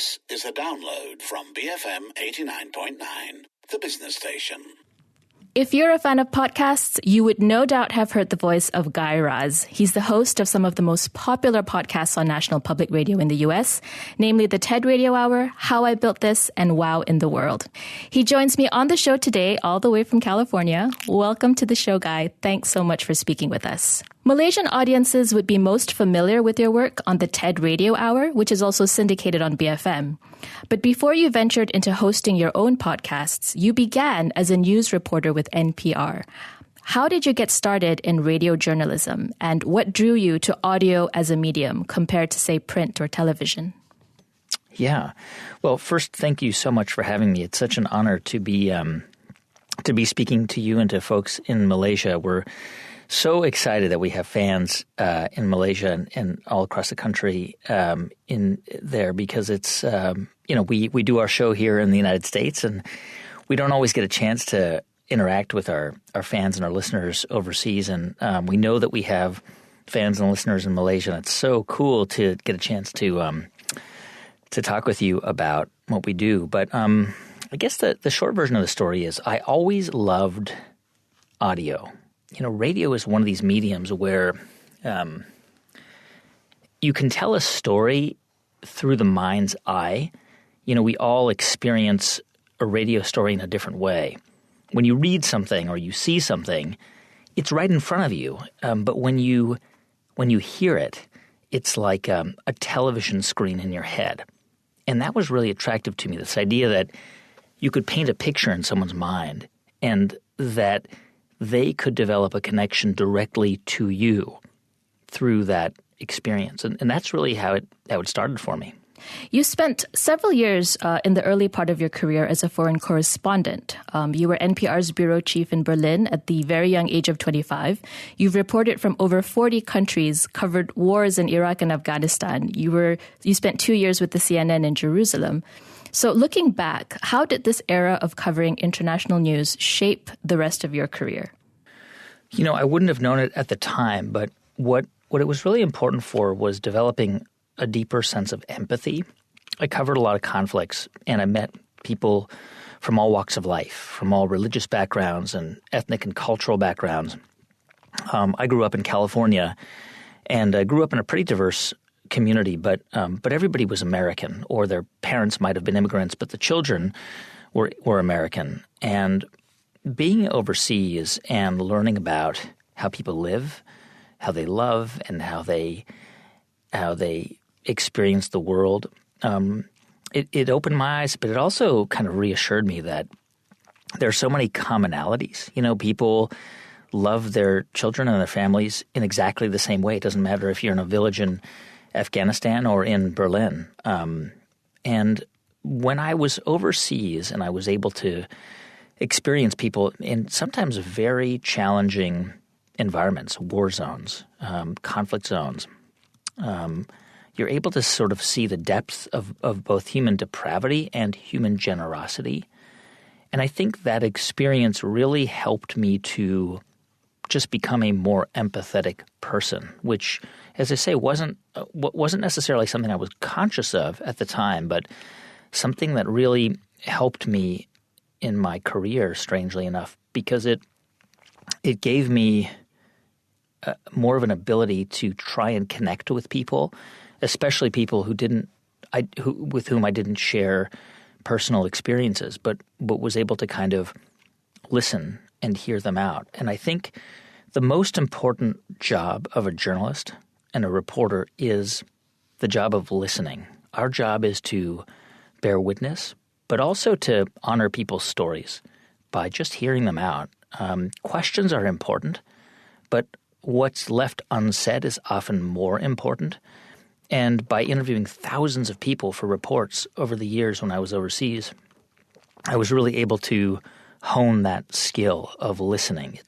This is a download from BFM 89.9, the business station. If you're a fan of podcasts, you would no doubt have heard the voice of Guy Raz. He's the host of some of the most popular podcasts on National Public Radio in the US, namely the TED Radio Hour, How I Built This, and Wow in the World. He joins me on the show today, all the way from California. Welcome to the show, Guy. Thanks so much for speaking with us. Malaysian audiences would be most familiar with your work on the TED Radio Hour, which is also syndicated on BFM. But before you ventured into hosting your own podcasts, you began as a news reporter with NPR. How did you get started in radio journalism, and what drew you to audio as a medium compared to, say, print or television? Yeah. Well, first, thank you so much for having me. It's such an honor to be speaking to you and to folks in Malaysia. We're so excited that we have fans in Malaysia and all across the country in there because it's we do our show here in the United States and we don't always get a chance to interact with our fans and our listeners overseas, and we know that we have fans and listeners in Malaysia. And it's so cool to get a chance to talk with you about what we do. But I guess the short version of the story is I always loved audio. You know, radio is one of these mediums where you can tell a story through the mind's eye. You know, we all experience a radio story in a different way. When you read something or you see something, it's right in front of you. But when you hear it, it's like a television screen in your head. And that was really attractive to me, this idea that you could paint a picture in someone's mind and that they could develop a connection directly to you through that experience. And that's really how it started for me. You spent several years in the early part of your career as a foreign correspondent. You were NPR's bureau chief in Berlin at the very young age of 25. You've reported from over 40 countries, covered wars in Iraq and Afghanistan. You spent 2 years with the CNN in Jerusalem. So looking back, how did this era of covering international news shape the rest of your career? You know, I wouldn't have known it at the time, but what it was really important for was developing a deeper sense of empathy. I covered a lot of conflicts, and I met people from all walks of life, from all religious backgrounds and ethnic and cultural backgrounds. I grew up in California, and I grew up in a pretty diverse community, but everybody was American, or their parents might have been immigrants, but the children were American. And being overseas and learning about how people live, how they love, and how they experience the world, it opened my eyes, but it also kind of reassured me that there are so many commonalities. You know, people love their children and their families in exactly the same way. It doesn't matter if you're in a village in Afghanistan or in Berlin. And when I was overseas and I was able to experience people in sometimes very challenging environments, war zones, conflict zones, you're able to sort of see the depth of both human depravity and human generosity. And I think that experience really helped me to just become a more empathetic person, which, as I say, wasn't necessarily something I was conscious of at the time, but something that really helped me in my career, strangely enough, because it gave me more of an ability to try and connect with people, especially people with whom I didn't share personal experiences, but was able to kind of listen and hear them out. And I think the most important job of a journalist and a reporter is the job of listening. Our job is to bear witness, but also to honor people's stories by just hearing them out. Questions are important, but what's left unsaid is often more important. And by interviewing thousands of people for reports over the years when I was overseas, I was really able to hone that skill of listening.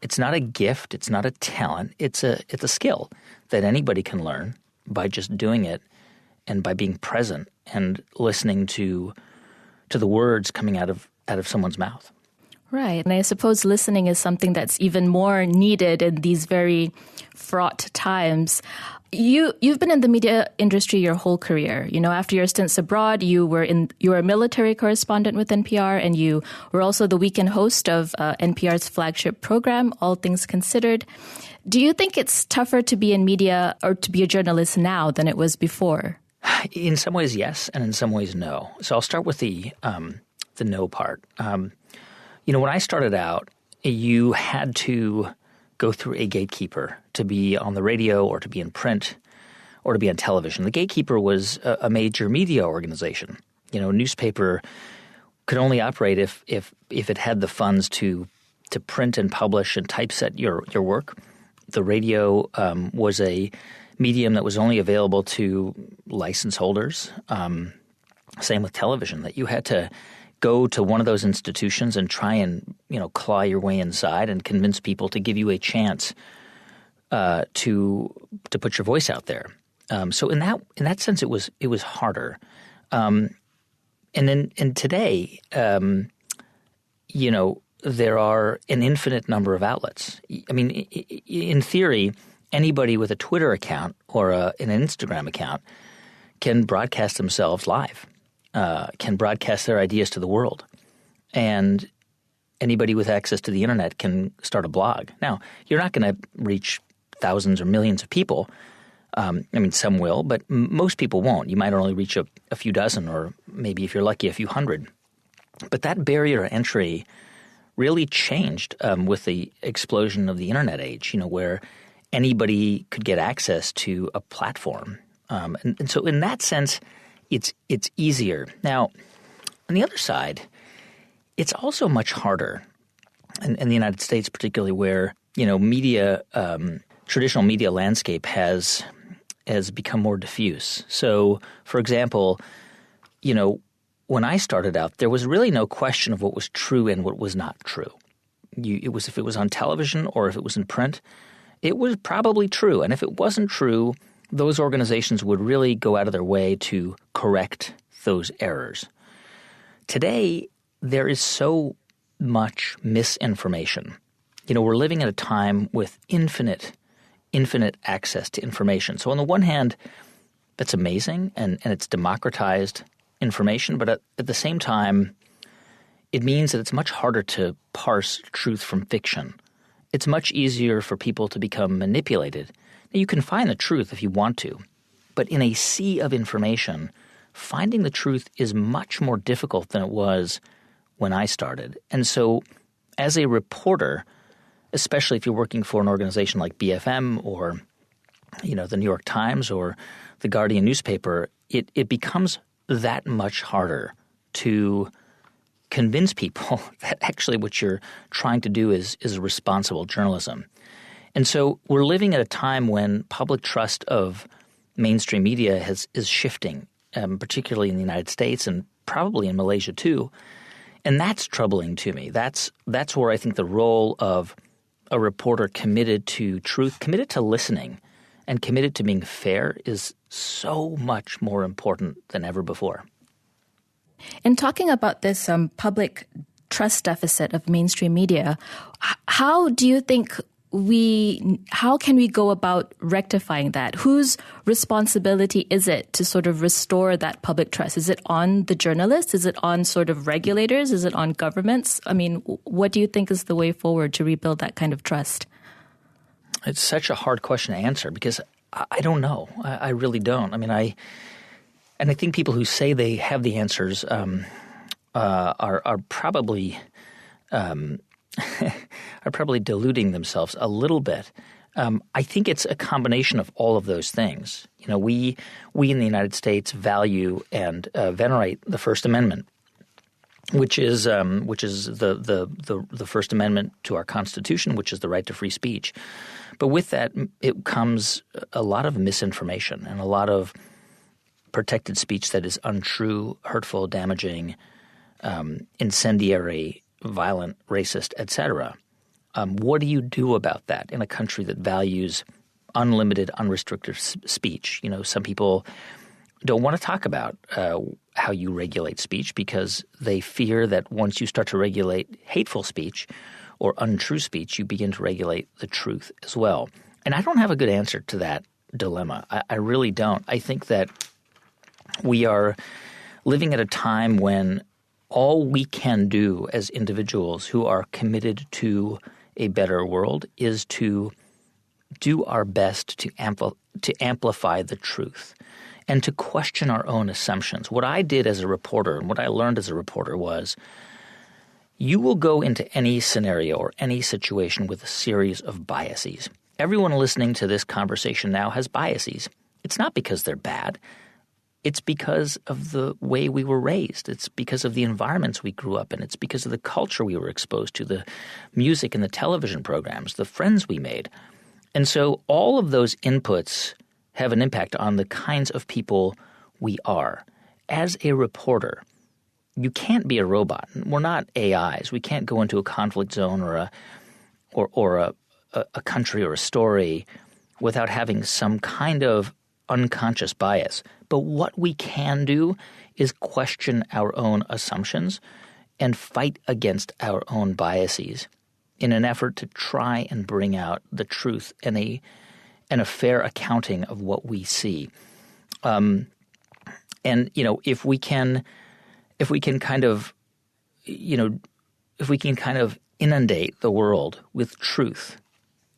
It's not a gift, it's not a talent, it's a skill that anybody can learn by just doing it and by being present and listening to the words coming out of someone's mouth. Right. And I suppose listening is something that's even more needed in these very fraught times. You've been in the media industry your whole career. You know, after your stints abroad, you were a military correspondent with NPR, and you were also the weekend host of NPR's flagship program, All Things Considered. Do you think it's tougher to be in media or to be a journalist now than it was before? In some ways, yes, and in some ways, no. So I'll start with the no part. When I started out, you had to go through a gatekeeper to be on the radio or to be in print or to be on television. The gatekeeper was a major media organization. A newspaper could only operate if it had the funds to print and publish and typeset your work. The radio was a medium that was only available to license holders. Same with television, that you had to go to one of those institutions and try and claw your way inside and convince people to give you a chance to put your voice out there. So in that sense, it was harder. And today, there are an infinite number of outlets. I mean, in theory, anybody with a Twitter account or an Instagram account can broadcast themselves live. Can broadcast their ideas to the world. And anybody with access to the internet can start a blog. Now, you're not going to reach thousands or millions of people. Some will, but most people won't. You might only reach a few dozen or maybe, if you're lucky, a few hundred. But that barrier to entry really changed with the explosion of the internet age, where anybody could get access to a platform. And so in that sense, it's easier. Now, on the other side, it's also much harder in the United States, particularly where, media, traditional media landscape has become more diffuse. So, for example, when I started out, there was really no question of what was true and what was not true. If it was on television or if it was in print, it was probably true. And if it wasn't true, those organizations would really go out of their way to correct those errors. Today, there is so much misinformation. We're living at a time with infinite access to information. So on the one hand, that's amazing and it's democratized information, but at the same time, it means that it's much harder to parse truth from fiction. It's much easier for people to become manipulated. Now, you can find the truth if you want to, but in a sea of information, finding the truth is much more difficult than it was when I started. And so as a reporter, especially if you're working for an organization like BFM or, the New York Times or the Guardian newspaper, it becomes that much harder to convince people that actually what you're trying to do is responsible journalism. And so we're living at a time when public trust of mainstream media is shifting, particularly in the United States and probably in Malaysia too. And that's troubling to me. That's where I think the role of a reporter committed to truth, committed to listening, and committed to being fair is so much more important than ever before. In talking about this public trust deficit of mainstream media, how do you think how can we go about rectifying that? Whose responsibility is it to sort of restore that public trust? Is it on the journalists? Is it on sort of regulators? Is it on governments? I mean, what do you think is the way forward to rebuild that kind of trust? It's such a hard question to answer because I don't know. I really don't. I think people who say they have the answers are probably are probably deluding themselves a little bit. I think it's a combination of all of those things. We in the United States value and venerate the First Amendment, which is the First Amendment to our Constitution, which is the right to free speech. But with that, it comes a lot of misinformation and a lot of protected speech that is untrue, hurtful, damaging, incendiary, violent, racist, etc. What do you do about that in a country that values unlimited, unrestricted speech? Some people don't want to talk about how you regulate speech because they fear that once you start to regulate hateful speech or untrue speech, you begin to regulate the truth as well. And I don't have a good answer to that dilemma. I really don't. I think that we are living at a time when all we can do as individuals who are committed to a better world is to do our best to amplify the truth and to question our own assumptions. What I did as a reporter and what I learned as a reporter was you will go into any scenario or any situation with a series of biases. Everyone listening to this conversation now has biases. It's not because they're bad. It's because of the way we were raised. It's because of the environments we grew up in. It's because of the culture we were exposed to, the music and the television programs, the friends we made. And so all of those inputs have an impact on the kinds of people we are. As a reporter, you can't be a robot. We're not AIs. We can't go into a conflict zone or a country or a story without having some kind of unconscious bias. But what we can do is question our own assumptions and fight against our own biases in an effort to try and bring out the truth and a fair accounting of what we see. And if we can kind of inundate the world with truth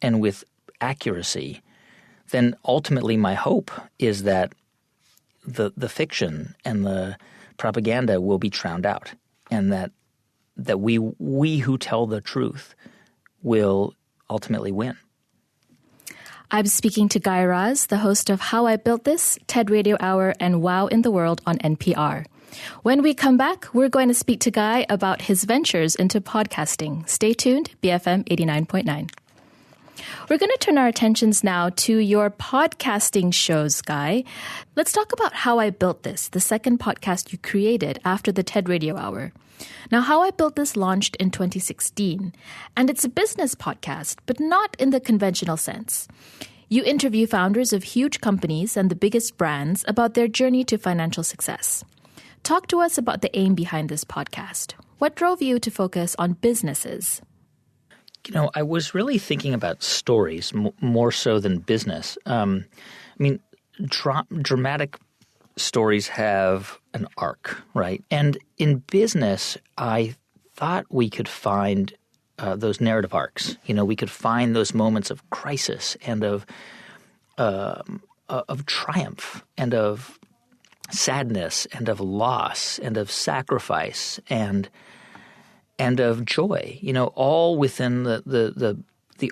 and with accuracy, then ultimately my hope is that the fiction and the propaganda will be drowned out, and that we who tell the truth will ultimately win. I'm speaking to Guy Raz, the host of How I Built This, TED Radio Hour, and Wow in the World on NPR. When we come back, we're going to speak to Guy about his ventures into podcasting. Stay tuned, BFM 89.9. We're going to turn our attentions now to your podcasting shows, Guy. Let's talk about How I Built This, the second podcast you created after the TED Radio Hour. Now, How I Built This launched in 2016, and it's a business podcast, but not in the conventional sense. You interview founders of huge companies and the biggest brands about their journey to financial success. Talk to us about the aim behind this podcast. What drove you to focus on businesses? I was really thinking about stories more so than business. Dramatic stories have an arc, right? And in business, I thought we could find those narrative arcs. We could find those moments of crisis and of triumph and of sadness and of loss and of sacrifice and of joy, all within the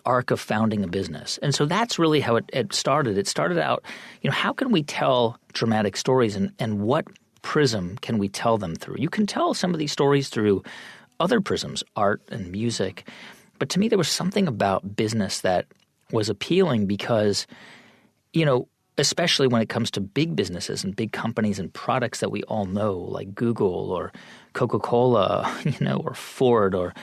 arc of founding a business. And so that's really how it started. It started out, how can we tell dramatic stories and what prism can we tell them through? You can tell some of these stories through other prisms, art and music. But to me, there was something about business that was appealing because, especially when it comes to big businesses and big companies and products that we all know, like Google or Coca-Cola, or Ford or,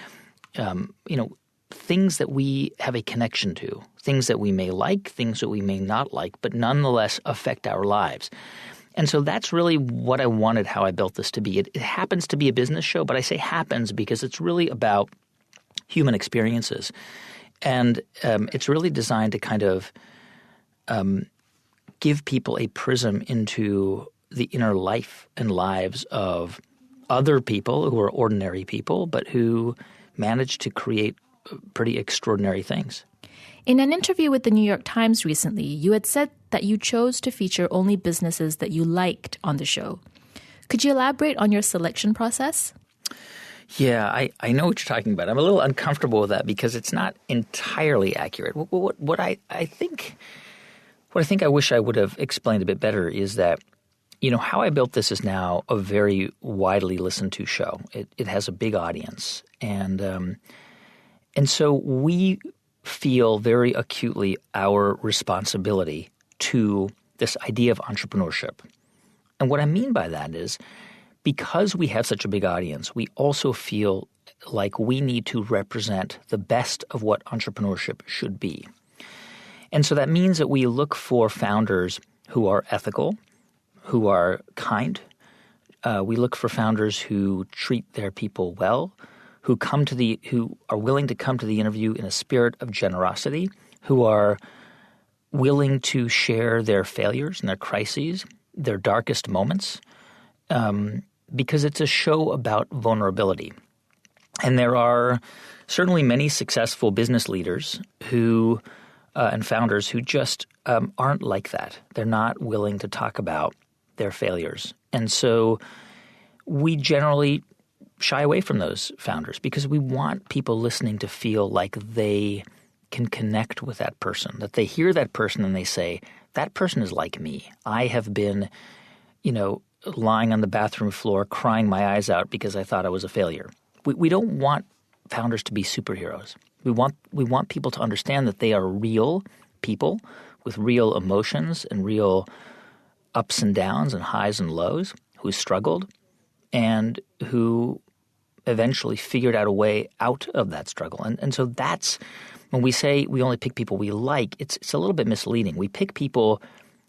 things that we have a connection to, things that we may like, things that we may not like, but nonetheless affect our lives. And so that's really what I wanted How I Built This to be. It happens to be a business show, but I say happens because it's really about human experiences. And it's really designed to kind of give people a prism into the inner life and lives of other people who are ordinary people, but who manage to create pretty extraordinary things. In an interview with the New York Times recently, you had said that you chose to feature only businesses that you liked on the show. Could you elaborate on your selection process? Yeah, I know what you're talking about. I'm a little uncomfortable with that because it's not entirely accurate. What I think I wish I would have explained a bit better is that, How I Built This is now a very widely listened to show. It has a big audience. And so we feel very acutely our responsibility to this idea of entrepreneurship. And what I mean by that is because we have such a big audience, we also feel like we need to represent the best of what entrepreneurship should be. And so that means that we look for founders who are ethical, who are kind. We look for founders who treat their people well, who are willing to come to the interview in a spirit of generosity, who are willing to share their failures and their crises, their darkest moments, because it's a show about vulnerability. And there are certainly many successful business leaders who and founders who just aren't like that. They're not willing to talk about their failures. And so we generally shy away from those founders because we want people listening to feel like they can connect with that person, that they hear that person and they say, that person is like me. I have been, lying on the bathroom floor crying my eyes out because I thought I was a failure. We don't want founders to be superheroes. We want people to understand that they are real people with real emotions and real ups and downs and highs and lows who struggled and who eventually figured out a way out of that struggle. And so that's when we say we only pick people we like, it's a little bit misleading. We pick people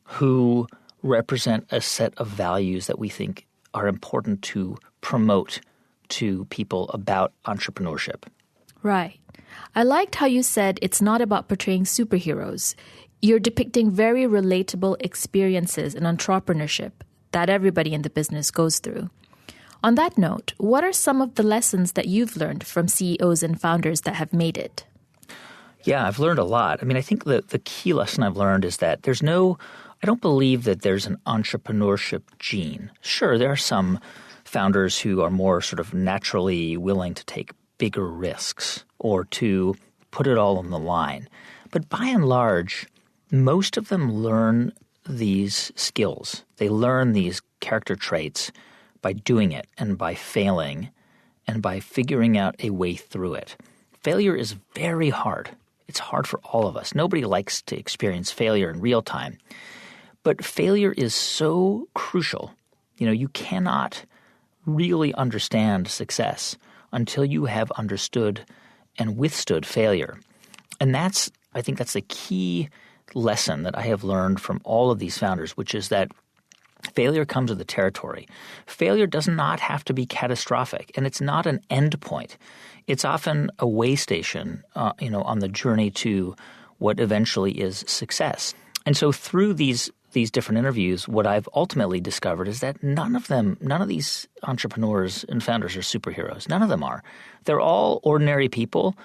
who represent a set of values that we think are important to promote to people about entrepreneurship. Right. I liked how you said it's not about portraying superheroes. You're depicting very relatable experiences in entrepreneurship that everybody in the business goes through. On that note, what are some of the lessons that you've learned from CEOs and founders that have made it? Yeah, I've learned a lot. I mean, I think the key lesson I've learned is that I don't believe that there's an entrepreneurship gene. Sure, there are some founders who are more sort of naturally willing to take bigger risks or to put it all on the line. But by and large, most of them learn these skills. They learn these character traits by doing it and by failing and by figuring out a way through it. Failure is very hard. It's hard for all of us. Nobody likes to experience failure in real time. But failure is so crucial. You cannot really understand success until you have understood and withstood failure. And I think that's the key lesson that I have learned from all of these founders, which is that failure comes with the territory. Failure does not have to be catastrophic, and it's not an end point. It's often a way station, on the journey to what eventually is success. And so through these different interviews, what I've ultimately discovered is that none of these entrepreneurs and founders are superheroes. None of them are. They're all ordinary people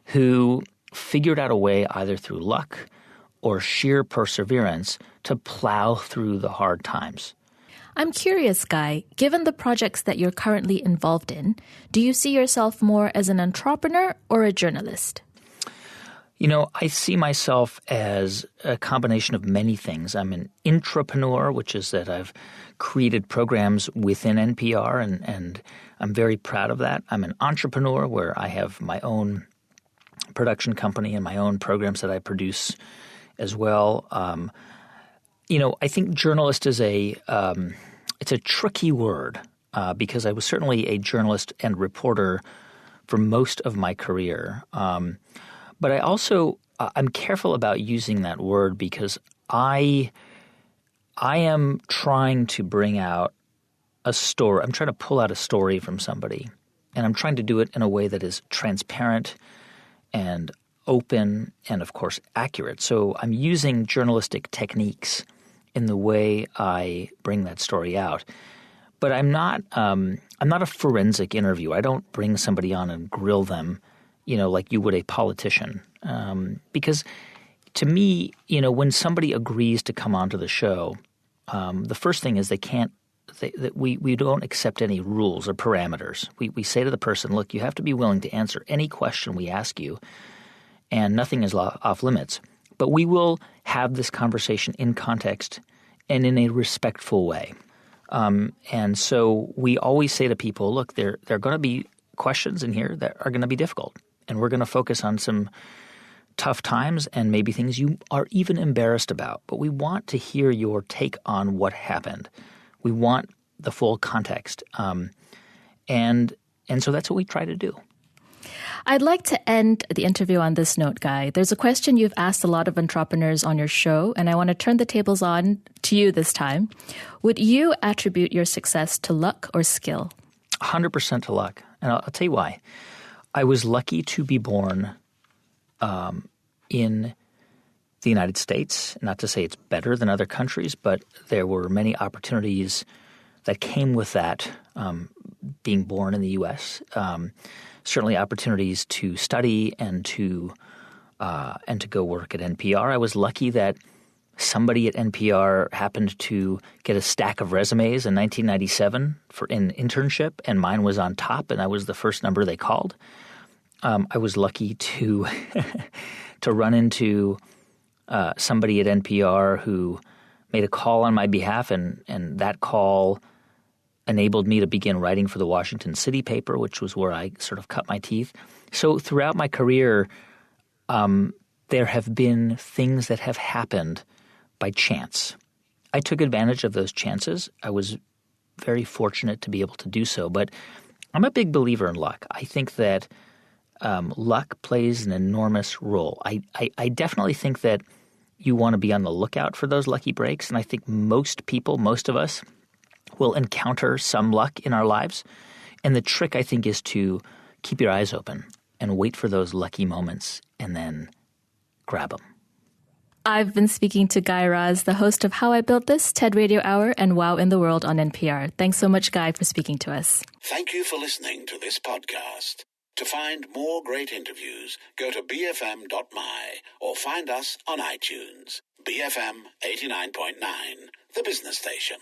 who figured out a way either through luck or sheer perseverance to plow through the hard times. I'm curious, Guy, given the projects that you're currently involved in, do you see yourself more as an entrepreneur or a journalist? I see myself as a combination of many things. I'm an intrapreneur, which is that I've created programs within NPR, and I'm very proud of that. I'm an entrepreneur where I have my own production company and my own programs that I produce as well. I think journalist is it's a tricky word because I was certainly a journalist and reporter for most of my career. But I also I'm careful about using that word because I am trying to bring out a story. I'm trying to pull out a story from somebody, and I'm trying to do it in a way that is transparent and open and, of course, accurate. So I'm using journalistic techniques in the way I bring that story out. But I'm not a forensic interviewer. I don't bring somebody on and grill them, like you would a politician. Because to me, when somebody agrees to come onto the show, the first thing is we don't accept any rules or parameters. We say to the person, look, you have to be willing to answer any question we ask you, and nothing is off limits. But we will have this conversation in context and in a respectful way. And so we always say to people, look, there are going to be questions in here that are going to be difficult. And we're going to focus on some tough times and maybe things you are even embarrassed about. But we want to hear your take on what happened. We want the full context. And so that's what we try to do. I'd like to end the interview on this note, Guy. There's a question you've asked a lot of entrepreneurs on your show, and I want to turn the tables on to you this time. Would you attribute your success to luck or skill? 100% to luck. And I'll tell you why. I was lucky to be born in the United States. Not to say it's better than other countries, but there were many opportunities that came with that being born in the U.S. Certainly opportunities to study and to go work at NPR. I was lucky that somebody at NPR happened to get a stack of resumes in 1997 for an internship, and mine was on top, and I was the first number they called. I was lucky to to run into somebody at NPR who made a call on my behalf, and that call enabled me to begin writing for the Washington City paper, which was where I sort of cut my teeth. So throughout my career, there have been things that have happened by chance. I took advantage of those chances. I was very fortunate to be able to do so. But I'm a big believer in luck. I think that luck plays an enormous role. I definitely think that you want to be on the lookout for those lucky breaks. And I think most people, most of us, will encounter some luck in our lives. And the trick, I think, is to keep your eyes open and wait for those lucky moments and then grab them. I've been speaking to Guy Raz, the host of How I Built This, TED Radio Hour, and Wow in the World on NPR. Thanks so much, Guy, for speaking to us. Thank you for listening to this podcast. To find more great interviews, go to bfm.my or find us on iTunes. BFM 89.9, the business station.